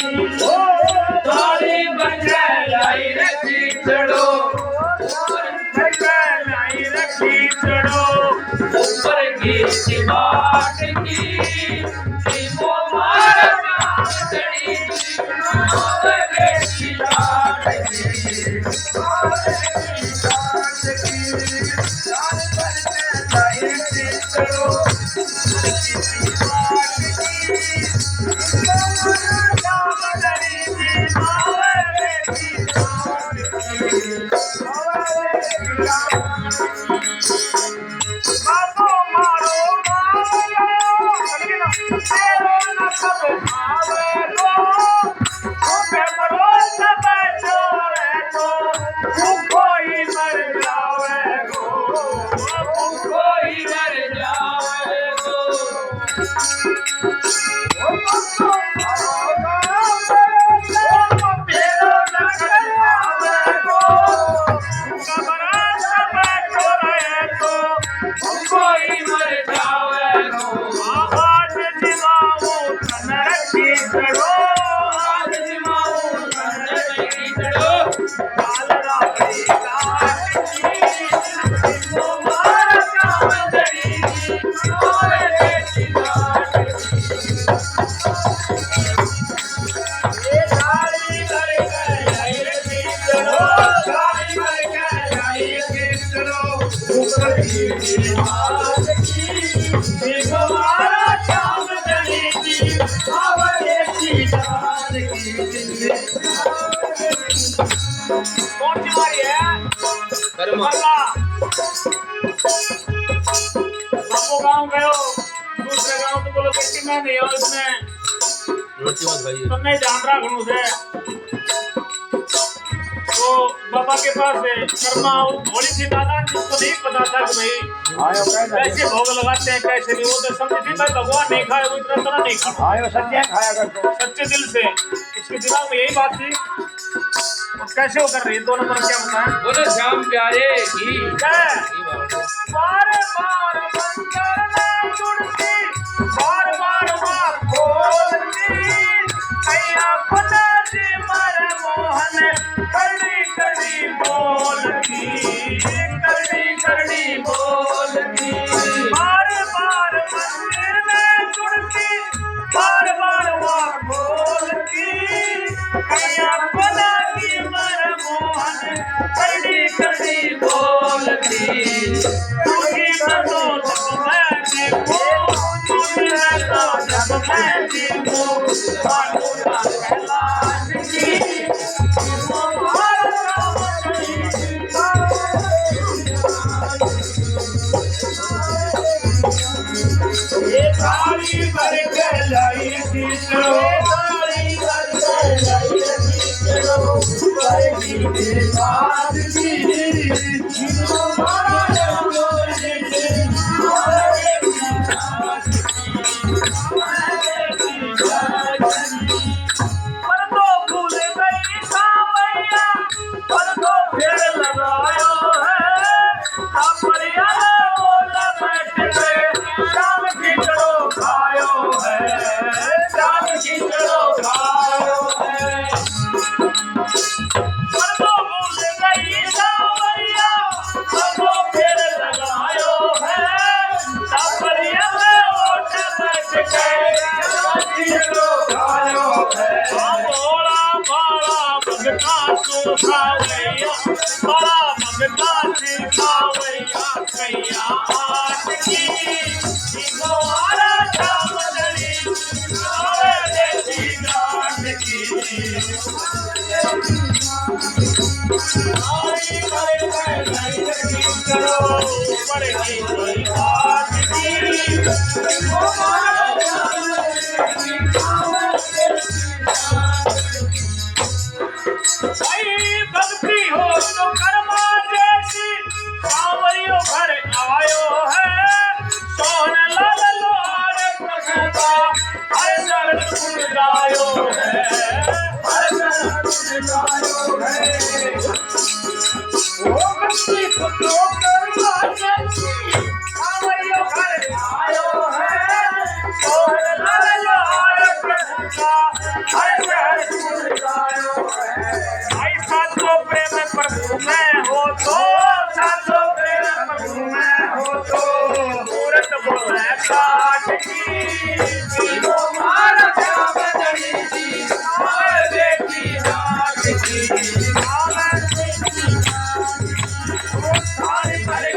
ओ थाली बनके लाई रखी चढ़ो बनके लाई रखी चढ़ो ऊपर की सिबाट की वो मारा चढ़ी और बेटी लाट की कौन सी बारी है? बापू गाँव गए हो दूसरे गाँव तो बोलो कि मैं नहीं हूँ इसमें तो नहीं ध्यान रखूं से तो बाबा के पास है कर्मा भोली सी दादा जिसको नहीं पता था कि भाई कैसे भोग लगाते हैं कैसे नहीं वो तो समझ थी भाई भगवान नहीं खाए वो इतना तरह नहीं खाता सच्चे खाया करते सच्चे दिल से उसके दिमाग में यही बात थी कैसे वो कर रही है दो नंबर क्या बताएं बोलो श्याम प्यारे की बार बार मंदिर में जुड़ती बार बार बार खोलती कैया पता जी मर मोहन करनी करनी बोलती बार बार मंदिर में जुड़ती बार बार बार बोलती कैया पता करनी बोलती तुझी तो जब मैं जीवो तुझी तो जब मैं जीवो बालूला कहलाती ये थाली भर के लाई थी थाली भर के लाई थी बड़ा मगता सिखावैया कैया आट की दोबारा चावली आवे देसी डाट की आई करे नहीं करो पर की बात की दोबारा भक्ति हो तो कर्मा जैसी कांवरियों घर आयो है सोहन लाल लोहार प्रसन्नता हर शरण गुण गायो है हर शरण गुण गायो है ओ भक्ति को तो कर्मा जैसी वो मारा श्याम धनी जी आवे देखी हाथ की आवे देखी हाथ की वो सारी